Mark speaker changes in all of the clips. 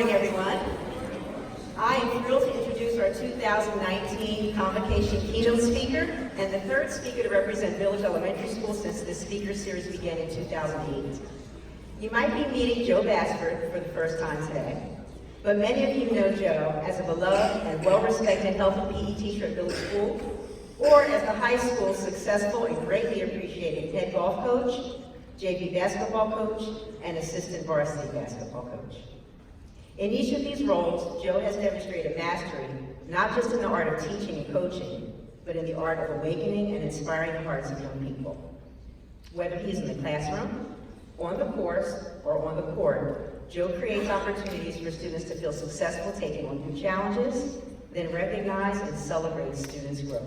Speaker 1: morning, everyone. I am thrilled to introduce our 2019 Convocation keynote speaker and the third speaker to represent Village Elementary School since this speaker series began in 2008. You might be meeting Joe Basford for the first time today, but many of you know Joe as a beloved and well-respected health and PE teacher at Village School, or as the high school's successful and greatly appreciated head golf coach, JV basketball coach, and assistant varsity basketball coach. In each of these roles, Joe has demonstrated mastery, not just in the art of teaching and coaching, but in the art of awakening and inspiring the hearts of young people. Whether he's in the classroom, on the course, or on the court, Joe creates opportunities for students to feel successful taking on new challenges, then recognize and celebrate students' growth.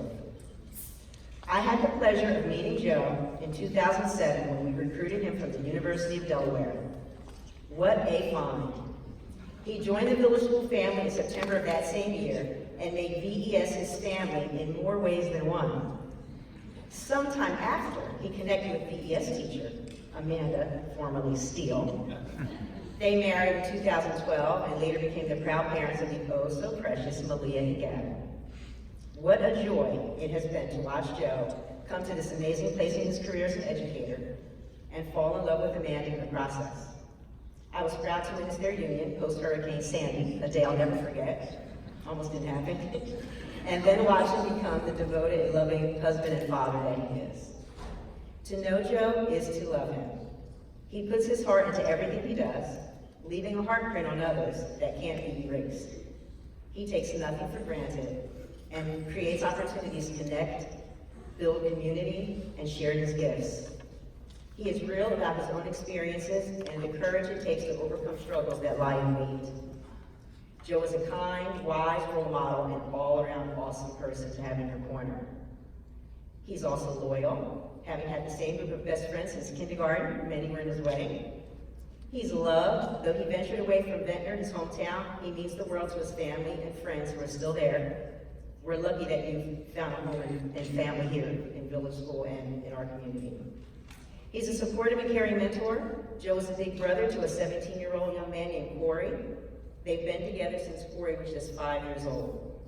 Speaker 1: I had the pleasure of meeting Joe in 2007 when we recruited him from the University of Delaware. What a find. He joined the Village School family in September of that same year and made VES his family in more ways than one. Sometime after, he connected with VES teacher, Amanda, formerly Steele. They married in 2012 and later became the proud parents of the oh so precious Malia and Gavin. What a joy it has been to watch Joe come to this amazing place in his career as an educator and fall in love with Amanda in the process. I was proud to witness their union post-Hurricane Sandy, a day I'll never forget, almost didn't happen, and then watch him become the devoted, loving husband and father that he is. To know Joe is to love him. He puts his heart into everything he does, leaving a heartprint on others that can't be erased. He takes nothing for granted and creates opportunities to connect, build community, and share his gifts. He is real about his own experiences and the courage it takes to overcome struggles that lie in wait. Joe is a kind, wise role model and all-around awesome person to have in your corner. He's also loyal, having had the same group of best friends since kindergarten, many were in his way. He's loved, though he ventured away from Ventnor, his hometown. He means the world to his family and friends who are still there. We're lucky that you've found a home and family here in Village School and in our community. He's a supportive and caring mentor. Joe is a big brother to a 17-year-old young man named Corey. They've been together since Corey was just 5 years old.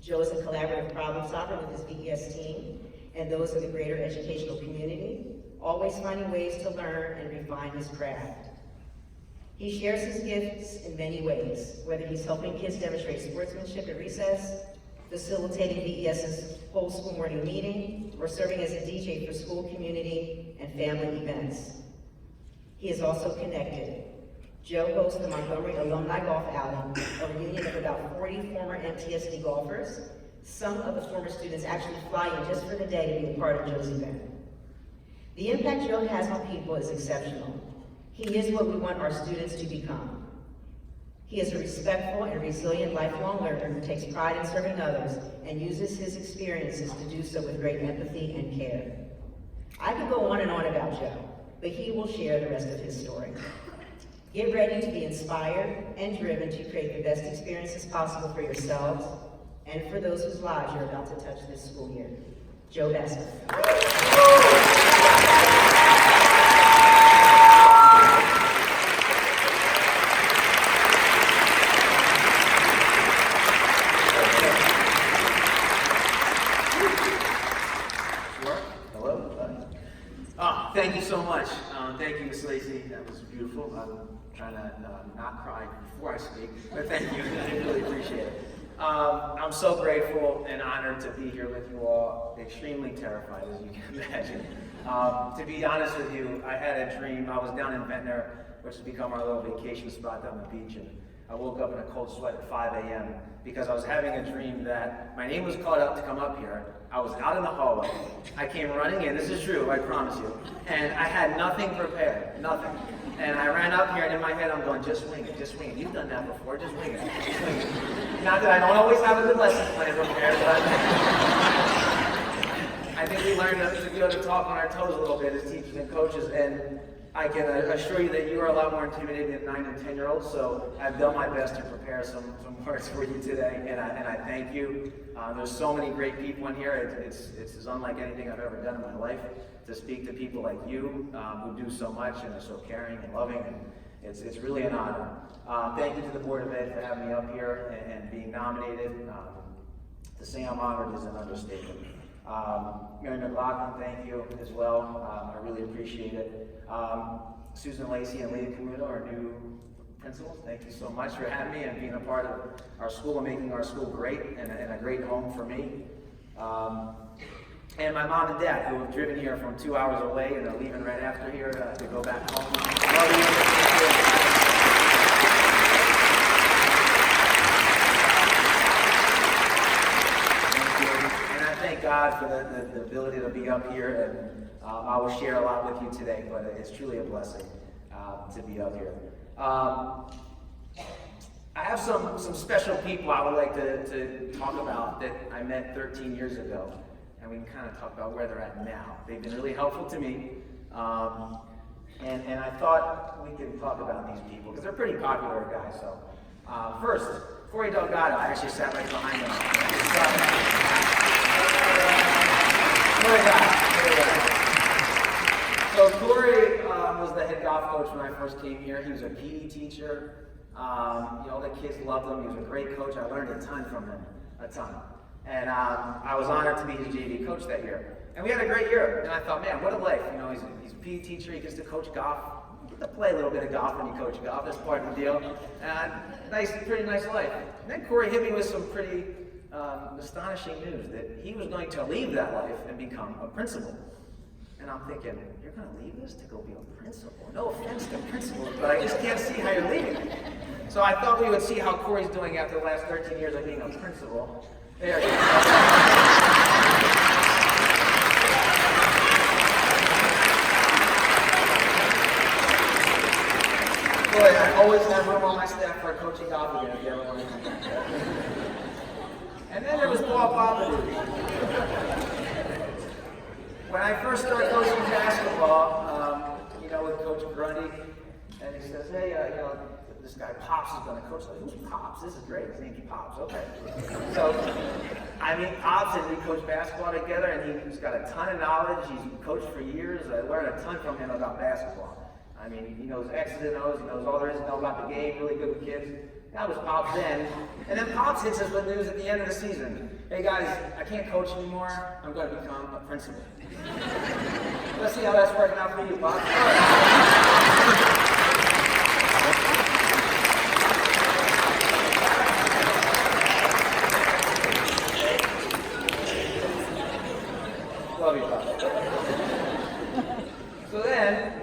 Speaker 1: Joe is a collaborative problem solver with his VES team and those of the greater educational community, always finding ways to learn and refine his craft. He shares his gifts in many ways, whether he's helping kids demonstrate sportsmanship at recess, facilitating VES's whole school morning meeting, or serving as a DJ for school community and family events. He is also connected. Joe hosts the Montgomery Alumni Golf Outing, a reunion of about 40 former MTSD golfers. Some of the former students actually fly in just for the day to be a part of Joe's event. The impact Joe has on people is exceptional. He is what we want our students to become. He is a respectful and resilient lifelong learner who takes pride in serving others and uses his experiences to do so with great empathy and care. I could go on and on about Joe, but he will share the rest of his story. Get ready to be inspired and driven to create the best experiences possible for yourselves and for those whose lives you're about to touch this school year. Joe Basford.
Speaker 2: Thank you so much. Thank you, Ms. Lacey. That was beautiful. I'm trying to not cry before I speak, but thank you. I really appreciate it. I'm so grateful and honored to be here with you all. Extremely terrified, as you can imagine. To be honest with you, I had a dream. I was down in Ventnor, which has become our little vacation spot down the beach, and I woke up in a cold sweat at 5 a.m. because I was having a dream that my name was called out to come up here. I was out in the hallway. I came running in. This is true, I promise you. And I had nothing prepared, nothing. And I ran up here, and in my head, I'm going, just wing it, just wing it. You've done that before, just wing it, just wing it. Not that I don't always have a good lesson plan prepared, but I think we learned to be able to talk on our toes a little bit as teachers and coaches, and I can assure you that you are a lot more intimidated than 9 and 10-year-olds, so I've done my best to prepare some words for you today, and I thank you. There's so many great people in here. It's as unlike anything I've ever done in my life to speak to people like you who do so much and are so caring and loving It's really an honor. Thank you to the Board of Ed for having me up here and being nominated. To say I'm honored is an understatement. Mary McLaughlin, thank you as well. I really appreciate it. Susan Lacey and Leah Camuto, our new principals, thank you so much for having me and being a part of our school and making our school great and a great home for me. And my mom and dad, who have driven here from 2 hours away and are leaving right after here to go back home. Love you. Thank God for the ability to be up here, and I will share a lot with you today, but it's truly a blessing to be up here. I have some special people I would like to talk about that I met 13 years ago, and we can kind of talk about where they're at now. They've been really helpful to me, and I thought we could talk about these people, because they're pretty popular guys. So first, Corey Delgado, I actually sat right behind him. So Corey was the head golf coach when I first came here. He was a PE teacher. The kids loved him. He was a great coach. I learned a ton from him, a ton. And I was honored to be his JV coach that year. And we had a great year. And I thought, man, what a life. He's a PE teacher. He gets to coach golf. You get to play a little bit of golf when you coach golf. That's part of the deal. Pretty nice life. And then Corey hit me with some pretty astonishing news that he was going to leave that life and become a principal. And I'm thinking, you're going to leave this to go be a principal? No offense to principals, but I just can't see how you're leaving it. So I thought we would see how Corey's doing after the last 13 years of being a principal. There he is. Boy, I always have room on my staff for a coaching golf again if you ever want to come back. And then there was Paul Papadou. When I first started coaching basketball, with Coach Grundy, and he says, hey, this guy Pops is going to coach. Like, who's Pops? This is great. His name's Pops. Okay. So I meet Pops, and we coach basketball together, and he's got a ton of knowledge. He's coached for years. I learned a ton from him about basketball. I mean, he knows X's and O's. He knows all there is to know about the game. Really good with kids. That was Pops then. And then Pops hits us with news at the end of the season. Hey guys, I can't coach anymore. I'm going to become a principal. Let's see how that's working out for you, Pops. Love you, Pops. So then,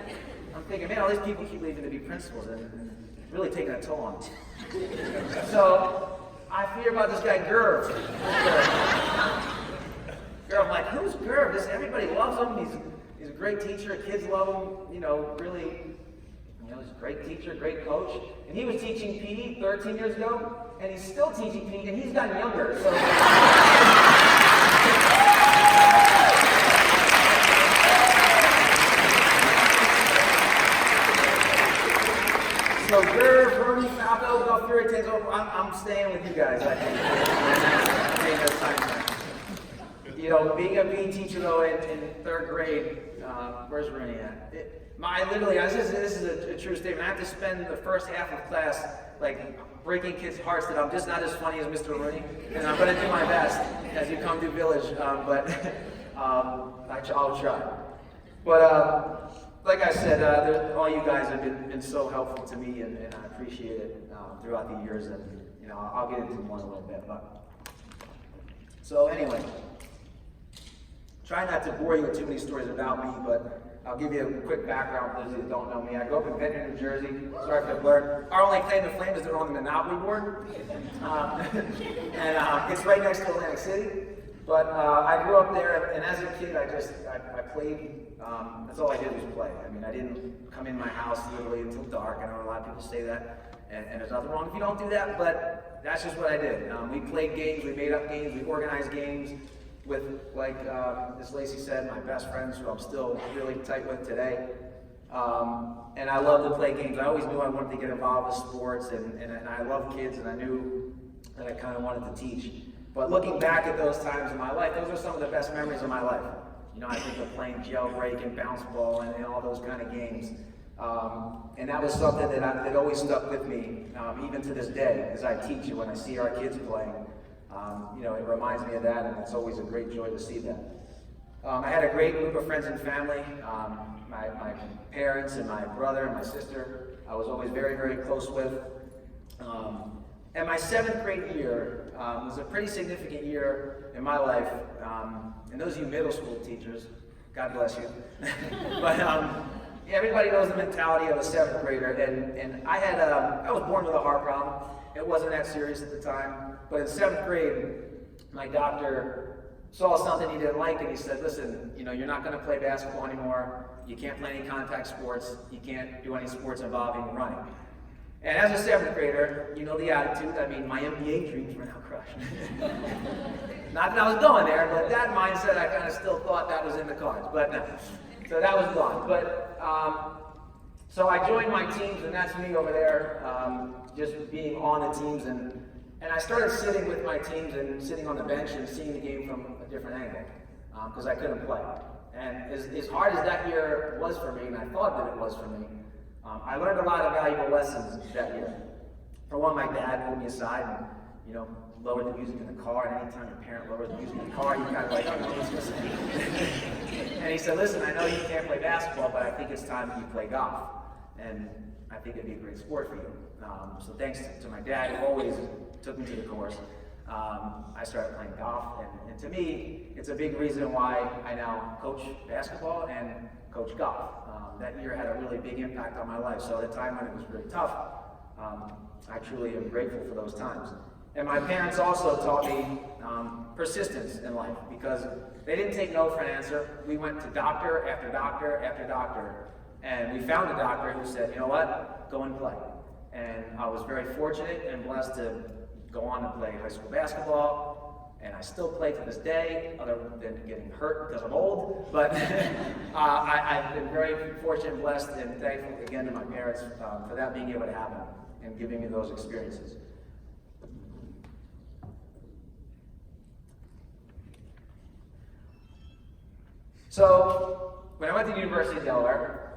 Speaker 2: I'm thinking, man, all these people keep leaving to be principals, and it's really taking a toll on them. So I hear about this guy Gerv. I'm like, who's Gerv? Everybody loves him. He's a great teacher. Kids love him. Really, he's a great teacher, great coach. And he was teaching PE 13 years ago, and he's still teaching PE, and he's gotten younger. So Gerv, Bernie, Falco, Belfiore, Tenzo, I'm staying with you guys, I think. Being a PE teacher though in third grade, where's Rooney at? This is a true statement. I have to spend the first half of class like breaking kids' hearts that I'm just not as funny as Mr. Rooney, and I'm going to do my best as you come to Village, but I'll try. But like I said, all you guys have been so helpful to me, and I appreciate it throughout the years, and I'll get into more in a little bit. So anyway. Try not to bore you with too many stories about me, but I'll give you a quick background for those that don't know me. I grew up in Ventnor, New Jersey. Sorry for the blur. Our only claim to fame is that we're on the Monopoly board. And it's right next to Atlantic City. But I grew up there, and as a kid, I played. That's all I did was play. I mean, I didn't come in my house literally until dark. I know a lot of people say that, and there's nothing wrong if you don't do that, but that's just what I did. We played games, we made up games, we organized games. With, like Ms. Lacey said, my best friends who I'm still really tight with today. And I love to play games. I always knew I wanted to get involved with sports, and I love kids, and I knew that I kind of wanted to teach. But looking back at those times in my life, those are some of the best memories of my life. I think of playing jailbreak and bounce ball and all those kind of games. And that was something that always stuck with me, even to this day, as I teach and when I see our kids playing. It reminds me of that, and it's always a great joy to see that. I had a great group of friends and family. My parents and my brother and my sister, I was always very, very close with. And my 7th grade year was a pretty significant year in my life. And those of you middle school teachers, God bless you. But everybody knows the mentality of a 7th grader. And I was born with a heart problem. It wasn't that serious at the time. But in 7th grade, my doctor saw something he didn't like, and he said, listen, you're not going to play basketball anymore. You can't play any contact sports. You can't do any sports involving running. And as a 7th grader, you know the attitude. I mean, my NBA dreams were now crushed. Not that I was going there, but that mindset, I kind of still thought that was in the cards. But no. So that was gone. But so I joined my teams, and that's me over there, just being on the teams. And I started sitting with my teams and sitting on the bench and seeing the game from a different angle, because I couldn't play. And as hard as that year was for me, and I thought that it was for me, I learned a lot of valuable lessons that year. For one, my dad pulled me aside and, lowered the music in the car. And anytime your parent lowers the music in the car, you kind of like, oh, no, what's listening? And he said, listen, I know you can't play basketball, but I think it's time that you play golf. And I think it'd be a great sport for you. So thanks to my dad, who always took me to the course, I started playing golf. And to me, it's a big reason why I now coach basketball and coach golf. That year had a really big impact on my life. So at a time when it was really tough, I truly am grateful for those times. And my parents also taught me persistence in life, because they didn't take no for an answer. We went to doctor after doctor after doctor, and we found a doctor who said, you know what, go and play. And I was very fortunate and blessed to go on to play high school basketball. And I still play to this day, other than getting hurt because I'm old. But I've been very fortunate and blessed and thankful again to my parents for that being able to happen and giving me those experiences. So, when I went to the University of Delaware,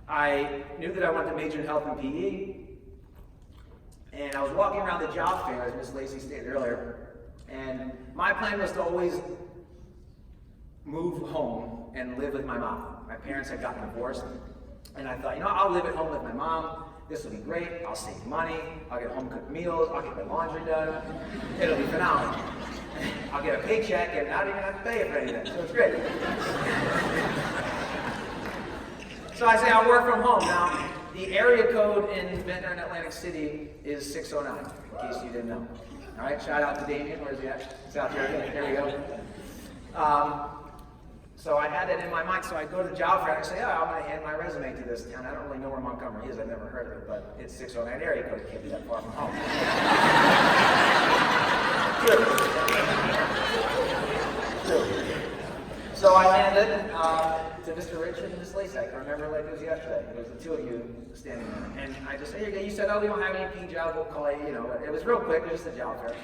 Speaker 2: I knew that I wanted to major in health and PE. And I was walking around the job fair, as Ms. Lacey stated earlier, and my plan was to always move home and live with my mom. My parents had gotten divorced, and I thought, I'll live at home with my mom. This will be great. I'll save money. I'll get home-cooked meals. I'll get my laundry done. It'll be phenomenal. I'll get a paycheck and not even have to pay for anything, so it's great. So I say I'll work from home. Now, the area code in Ventnor and Atlantic City is 609, in case you didn't know. All right, shout out to Damien. Where's he at? He's out there. There we go. So I had that in my mind. So I go to the job fair and I say, I'm going to hand my resume to this town. I don't really know where Montgomery is. I've never heard of it, but it's 609 area code. It can't be that far from home. True. So I handed to Mr. Richard and Ms. Lacey. I can remember like it was yesterday. It was the two of you standing there. And I just said, here you go. You said, we don't have any PE jobs. We'll call you. It was real quick. It was just a job fair.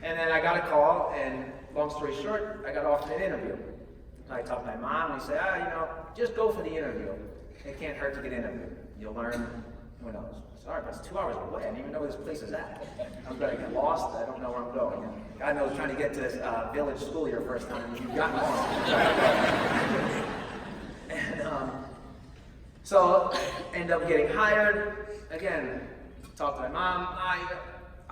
Speaker 2: And then I got a call, and long story short, I got offered an interview. I talked to my mom, and we said, just go for the interview. It can't hurt to get interviewed. You'll learn, who knows. Sorry, but it's 2 hours away. I don't even know where this place is at. I'm going to get lost. I don't know where I'm going. And God knows, trying to get to this village school your first time, you've gotten lost. And so end up getting hired. Again, talk to my mom.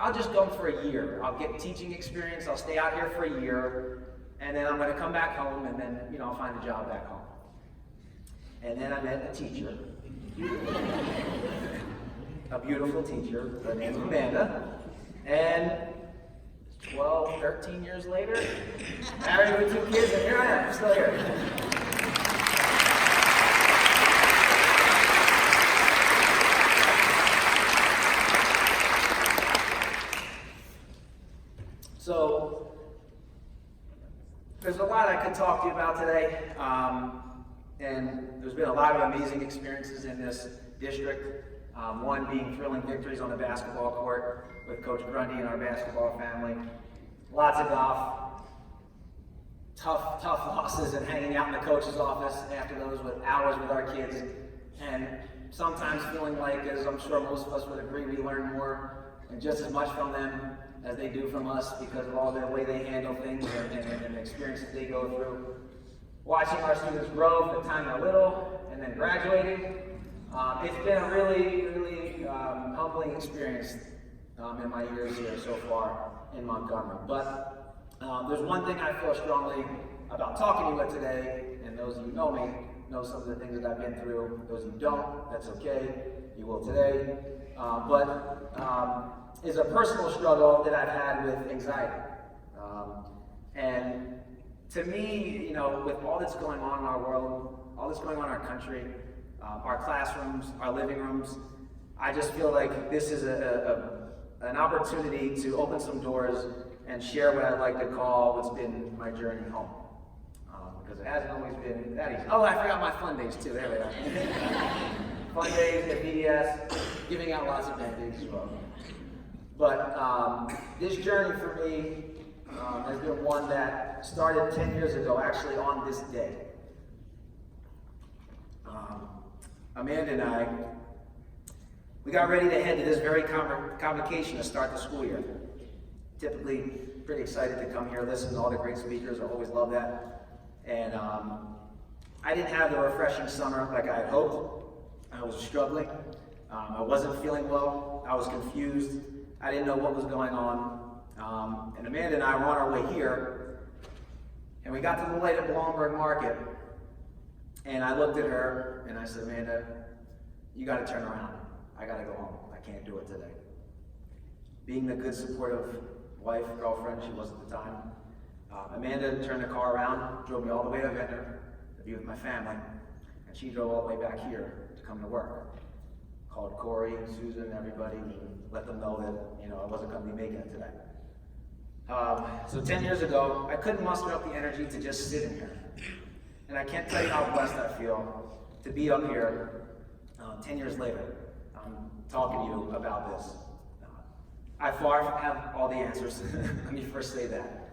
Speaker 2: I'll just go for a year. I'll get teaching experience. I'll stay out here for a year. And then I'm going to come back home, and then, I'll find a job back home. And then I met a teacher. A beautiful teacher, her name is Amanda. And 12, 13 years later, married with 2 kids, and here I am, still here. So, there's a lot I could talk to you about today, and there's been a lot of amazing experiences in this district. One being thrilling victories on the basketball court with Coach Grundy and our basketball family. Lots of golf. Tough losses and hanging out in the coach's office after those with hours with our kids. And sometimes feeling like, as I'm sure most of us would agree, we learn more and just as much from them as they do from us because of all the way they handle things and the experiences they go through. Watching our students grow from the time they're little and then graduating, it's been a really humbling experience in my years here so far in Montgomery. But there's one thing I feel strongly about talking to you about today, and those of you who know me know some of the things that I've been through. Those of you who don't, that's okay, you will today. Is a personal struggle that I've had with anxiety. And to me, you know, with all that's going on in our world, all that's going on in our country, our classrooms, our living rooms, I just feel like this is an opportunity to open some doors and share what I'd like to call what's been my journey home. Because it hasn't always been that easy. Oh, I forgot my fun days too, there they are. Fun days at BDS, giving out lots of benefits as well. But this journey for me has been one that started 10 years ago, actually on this day. Amanda and I, we got ready to head to this very convocation to start the school year. Typically pretty excited to come here, listen to all the great speakers. I always love that. And I didn't have the refreshing summer like I had hoped. I was struggling. I wasn't feeling well. I was confused. I didn't know what was going on. And Amanda and I were on our way here, and we got to the light at Blomberg Market, and I looked at her, and I said, Amanda, you got to turn around. I got to go home. I can't do it today. Being the good, supportive wife, girlfriend she was at the time, Amanda turned the car around, drove me all the way to Ventnor to be with my family, and she drove all the way back here to come to work. Called Corey, Susan, everybody, and let them know that, you know, I wasn't going to be making it today. So 10 years ago, I couldn't muster up the energy to just sit in here. And I can't tell you how blessed I feel to be up here 10 years later, talking to you about this. I far from have all the answers. Let me first say that.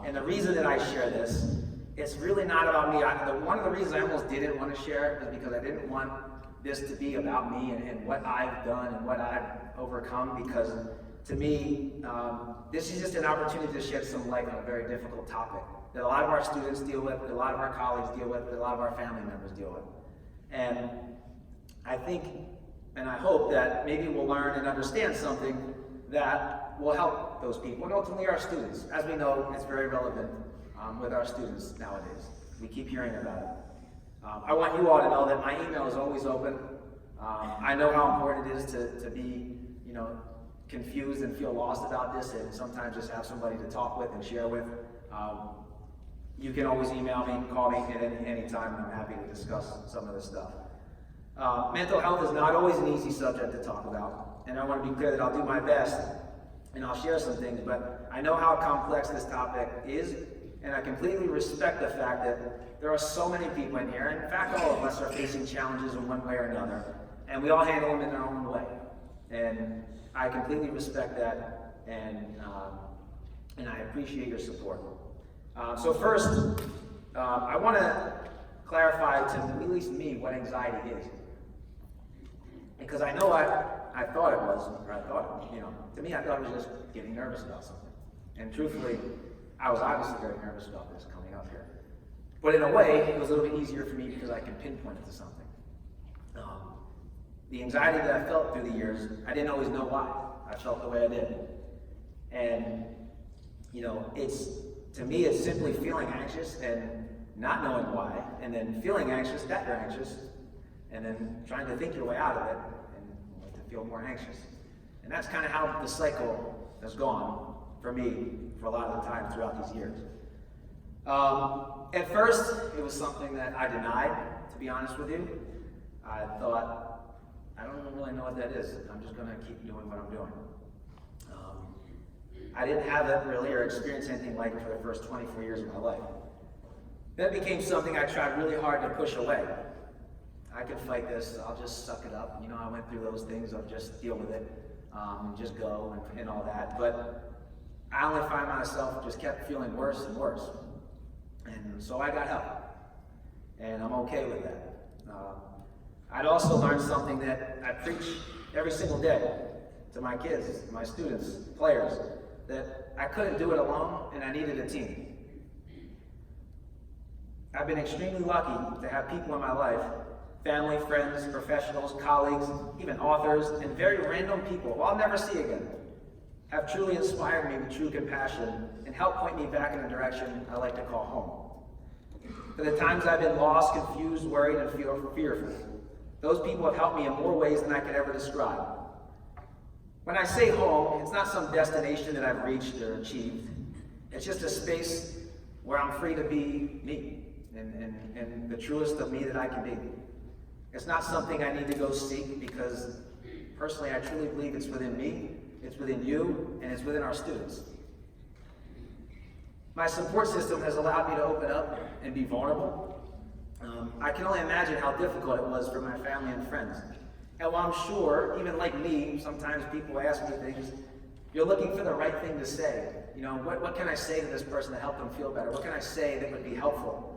Speaker 2: And the reason that I share this, it's really not about me. One of the reasons I almost didn't want to share it is because I didn't want this to be about me and what I've done and what I've overcome, because to me, this is just an opportunity to shed some light on a very difficult topic that a lot of our students deal with, that a lot of our colleagues deal with, that a lot of our family members deal with. And I think, and I hope that maybe we'll learn and understand something that will help those people, and ultimately our students. As we know, it's very relevant with our students nowadays. We keep hearing about it. I want you all to know that my email is always open. I know how important it is to be, you know, confused and feel lost about this, and sometimes just have somebody to talk with and share with. You can always email me, call me at any time, and I'm happy to discuss some of this stuff. Mental health is not always an easy subject to talk about, and I want to be clear that I'll do my best, and I'll share some things, but I know how complex this topic is, and I completely respect the fact that there are so many people in here, and in fact all of us are facing challenges in one way or another, and we all handle them in our own way. And I completely respect that, and I appreciate your support. So first, I want to clarify to at least me what anxiety is. Because I know I thought it was, or I thought, you know, to me I thought it was just getting nervous about something. And truthfully, I was obviously very nervous about this coming up here. But in a way, it was a little bit easier for me because I can pinpoint it to something. The anxiety that I felt through the years, I didn't always know why I felt the way I did. And, you know, to me, it's simply feeling anxious and not knowing why, and then feeling anxious that you're anxious, and then trying to think your way out of it and to feel more anxious. And that's kind of how the cycle has gone for me for a lot of the time throughout these years. At first, it was something that I denied, to be honest with you. I thought, I don't really know what that is. I'm just going to keep doing what I'm doing. I didn't have it really or experience anything like it for the first 24 years of my life. That became something I tried really hard to push away. I can fight this, I'll just suck it up. You know, I went through those things, I'll just deal with it, and just go and all that. But I only find myself just kept feeling worse and worse. And so I got help. And I'm okay with that. I'd also learned something that I preach every single day to my kids, my students, players, that I couldn't do it alone and I needed a team. I've been extremely lucky to have people in my life, family, friends, professionals, colleagues, even authors, and very random people who I'll never see again, have truly inspired me with true compassion and helped point me back in a direction I like to call home. For the times I've been lost, confused, worried, and fearful, those people have helped me in more ways than I could ever describe. When I say home, it's not some destination that I've reached or achieved. It's just a space where I'm free to be me and the truest of me that I can be. It's not something I need to go seek because personally I truly believe it's within me, it's within you, and it's within our students. My support system has allowed me to open up and be vulnerable. I can only imagine how difficult it was for my family and friends. And while I'm sure, even like me, sometimes people ask me things, you're looking for the right thing to say. You know, what can I say to this person to help them feel better? What can I say that would be helpful?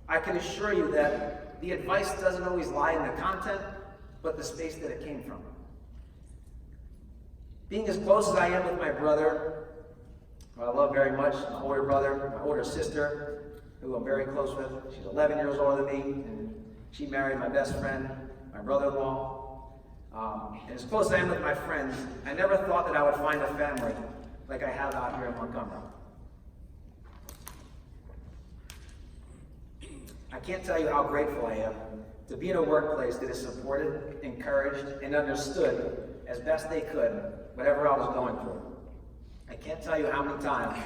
Speaker 2: I can assure you that the advice doesn't always lie in the content, but the space that it came from. Being as close as I am with my brother, who I love very much, my older brother, my older sister, who I'm very close with. She's 11 years older than me, and she married my best friend, my brother-in-law. And as close as I am with my friends, I never thought that I would find a family like I have out here in Montgomery. I can't tell you how grateful I am to be in a workplace that is supported, encouraged, and understood as best they could, whatever I was going through. I can't tell you how many times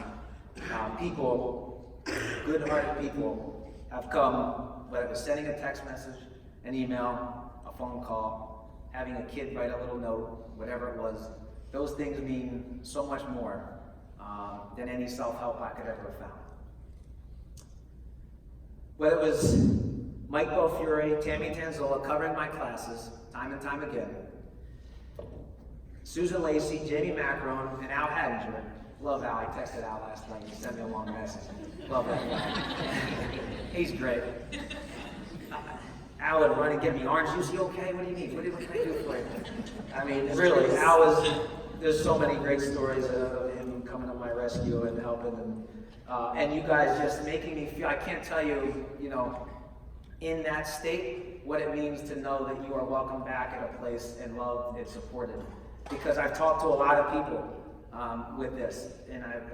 Speaker 2: people, good-hearted people, have come, whether it was sending a text message, an email, a phone call, having a kid write a little note, whatever it was. Those things mean so much more than any self-help I could ever have found. Whether it was Mike Beaufury, Tammy Tanzola covering my classes time and time again, Susan Lacey, Jamie Macron, and Al Hadinger. Love Al. I texted Al last night. He sent me a long message. Love that guy. He's great. Al would run and get me orange juice. You okay? What do you need? What can I do for you? I mean, really, Al was, there's so many great stories of him coming to my rescue and helping. And you guys just making me feel, I can't tell you, you know, in that state, what it means to know that you are welcome back at a place and loved and supported. Because I've talked to a lot of people with this, and I've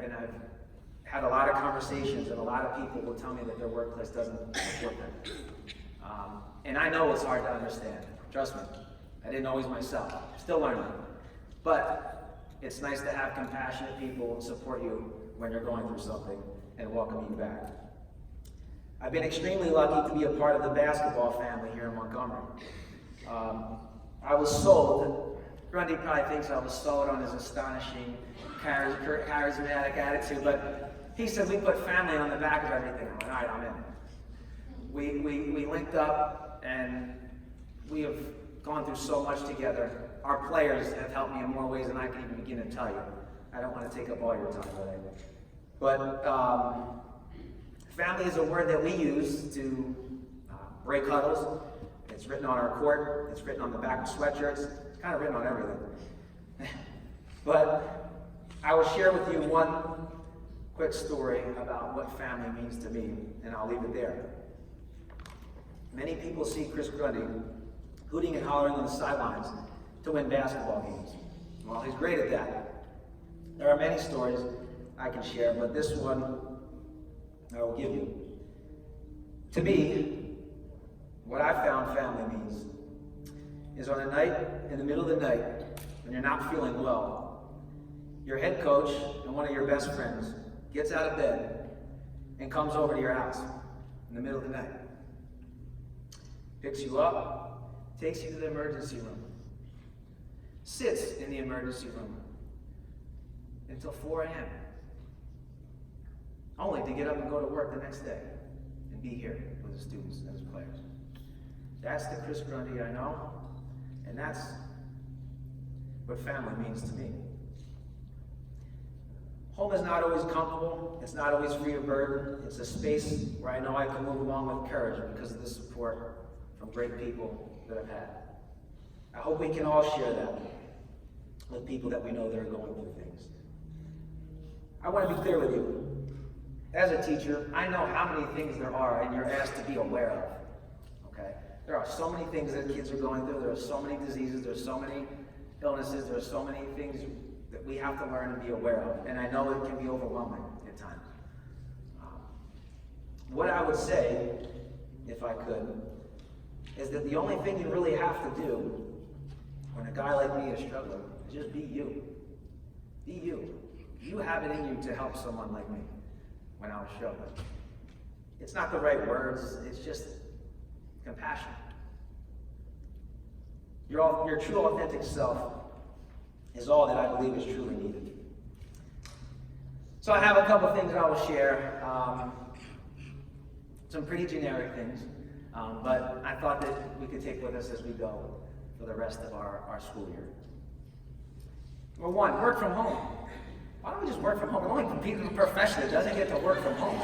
Speaker 2: had a lot of conversations, and a lot of people will tell me that their workplace doesn't support them. And I know it's hard to understand. Trust me, I didn't always myself. Still learning. But it's nice to have compassionate people support you when you're going through something and welcome you back. I've been extremely lucky to be a part of the basketball family here in Montgomery. I was sold. Grundy probably thinks I was sold on his astonishing, charismatic attitude, but he said we put family on the back of everything. I went, all right, I'm in. We linked up, and we have gone through so much together. Our players have helped me in more ways than I can even begin to tell you. I don't want to take up all your time today. But family is a word that we use to break huddles. It's written on our court. It's written on the back of sweatshirts. It's kind of written on everything. But I will share with you one quick story about what family means to me, and I'll leave it there. Many people see Chris Grundy hooting and hollering on the sidelines to win basketball games. Well, he's great at that. There are many stories I can share, but this one I will give you. To me, what I found family means is on a night, in the middle of the night, when you're not feeling well, your head coach and one of your best friends gets out of bed and comes over to your house in the middle of the night, picks you up, takes you to the emergency room, sits in the emergency room until 4 a.m., only to get up and go to work the next day and be here with the students and his players. That's the Chris Grundy I know, and that's what family means to me. Home is not always comfortable, it's not always free of burden. It's a space where I know I can move along with courage because of the support from great people that I've had. I hope we can all share that with people that we know that are going through things. I want to be clear with you. As a teacher, I know how many things there are and you're asked to be aware of. Okay? There are so many things that kids are going through. There are so many diseases. There are so many illnesses. There are so many things that we have to learn and be aware of. And I know it can be overwhelming at times. What I would say, if I could, is that the only thing you really have to do when a guy like me is struggling is just be you. Be you. You have it in you to help someone like me when I was struggling. It's not the right words, it's just compassion. Your true authentic self is all that I believe is truly needed. So I have a couple things I will share. Some pretty generic things, but I thought that we could take with us as we go for the rest of our school year. Number one, work from home. Why don't we just work from home? The only profession that doesn't get to work from home.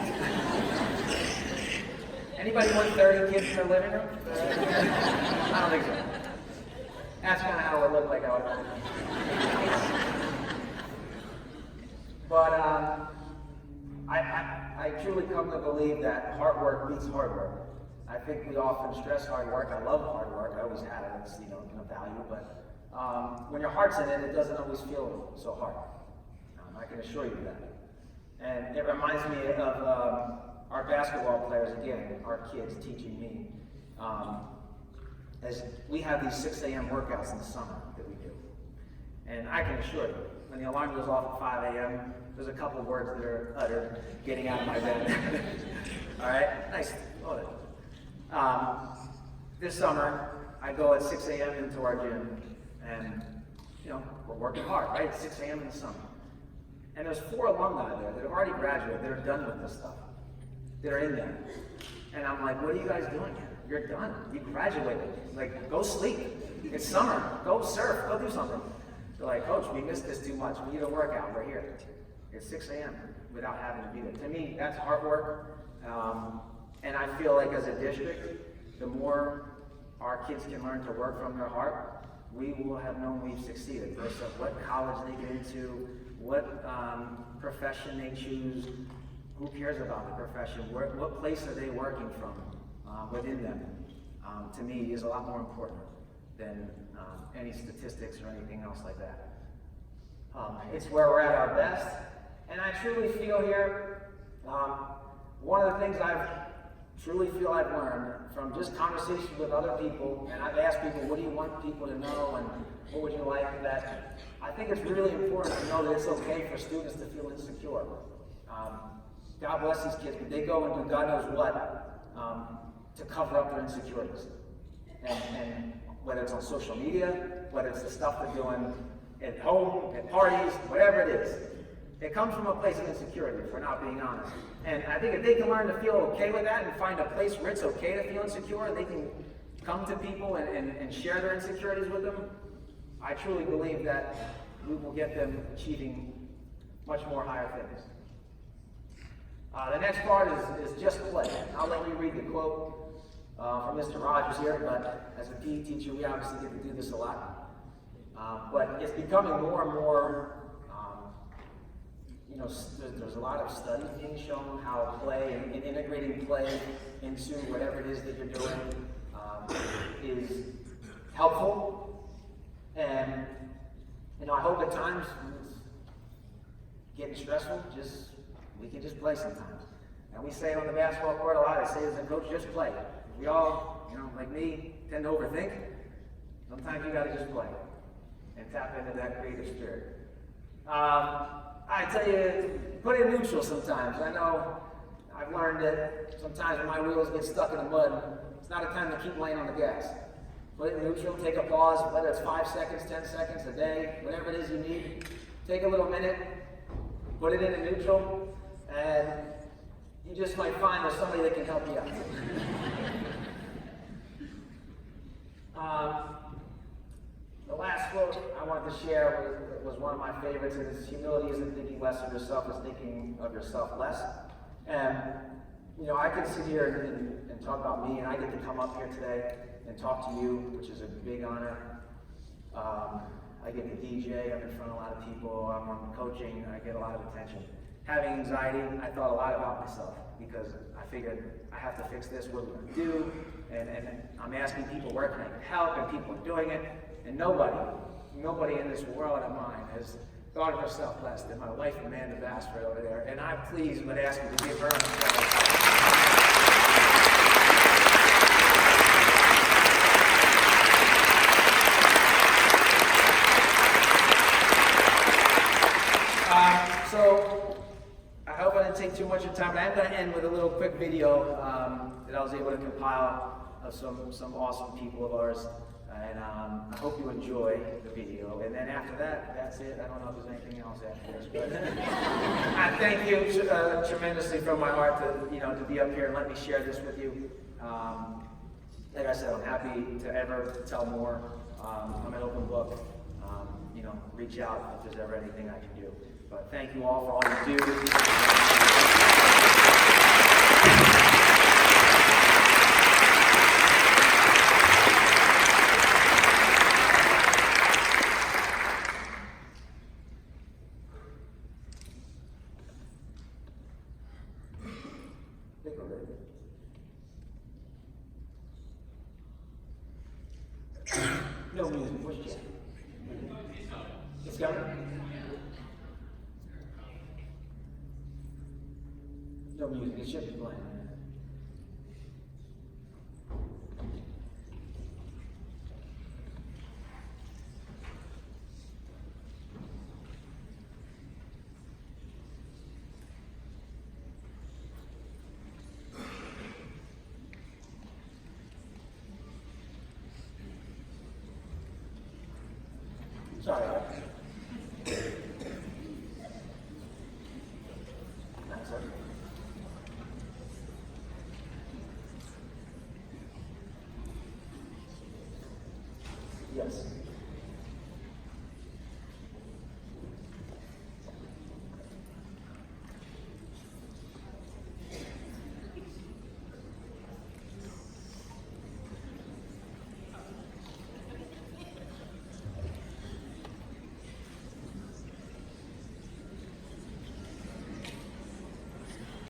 Speaker 2: Anybody want 30 kids in their living room? I don't think so. That's kind of how it looked like I was. But I truly come to believe that hard work beats hard work. I think we often stress hard work. I love hard work. I always have it. It's a value. But when your heart's in it, it doesn't always feel so hard. I can assure you that. And it reminds me of our basketball players again, our kids teaching me. As we have these 6 a.m. workouts in the summer that we do. And I can assure you, when the alarm goes off at 5 a.m., there's a couple words that are uttered getting out of my bed. All right? Nice. Love it. This summer, I go at 6 a.m. into our gym, and, we're working hard, right? 6 a.m. in the summer. And there's 4 alumni there that have already graduated, that are done with this stuff, that are in there. And I'm like, what are you guys doing here? You're done. You graduated. Like, go sleep. It's summer. Go surf. Go do something. They're like, Coach, we missed this too much. We need a workout. We're here. It's 6 a.m. without having to be there. To me, that's hard work. And I feel like as a district, the more our kids can learn to work from their heart, we will have known we've succeeded. Versus what college they get into, what profession they choose, who cares about the profession, what place are they working from within them, to me is a lot more important than any statistics or anything else like that. It's where we're at our best, and I truly feel here, one of the things I truly feel I've learned from just conversations with other people, and I've asked people, what do you want people to know, and what would you like, that I think it's really important to know that it's okay for students to feel insecure. God bless these kids, but they go and do God knows what to cover up their insecurities. And whether it's on social media, whether it's the stuff they're doing at home, at parties, whatever it is, it comes from a place of insecurity, if we're not being honest. And I think if they can learn to feel okay with that and find a place where it's okay to feel insecure, they can come to people and share their insecurities with them, I truly believe that we will get them achieving much more higher things. The next part is just play. I'll let you read the quote from Mr. Rogers here, but as a PE teacher, we obviously get to do this a lot. But it's becoming more and more, there's a lot of studies being shown how play and integrating play into whatever it is that you're doing is helpful. And, I hope at times when it's getting stressful, we can just play sometimes. And we say it on the basketball court a lot. I say as a coach, just play. We all, like me, tend to overthink. Sometimes you got to just play and tap into that creative spirit. I tell you, put it in neutral sometimes. I know I've learned that sometimes when my wheels get stuck in the mud, it's not a time to keep laying on the gas. Put it in neutral, take a pause, whether it's 5 seconds, 10 seconds, a day, whatever it is you need. Take a little minute, put it in neutral, and you just might find there's somebody that can help you out. The last quote I wanted to share was one of my favorites, and it's humility isn't thinking less of yourself, it's thinking of yourself less. And, I can sit here and talk about me, and I get to come up here today and talk to you, which is a big honor. I get to DJ, I'm in front of a lot of people, I'm coaching, I get a lot of attention. Having anxiety, I thought a lot about myself because I figured I have to fix this, what am I going to do? And I'm asking people where can I get help, and people are doing it, and nobody in this world of mine has thought of herself less than my wife, Amanda Bassford over there, and I please would ask you to give her a So, I hope I didn't take too much of your time, but I'm going to end with a little quick video that I was able to compile of some awesome people of ours, and I hope you enjoy the video. And then after that, that's it. I don't know if there's anything else after this, but I thank you tremendously from my heart to be up here and let me share this with you. Like I said, I'm happy to ever tell more. I'm an open book. Reach out if there's ever anything I can do. But thank you all for all you do. No music, what's that? It's coming? No music, it should be playing. Sorry. That's it. Yes.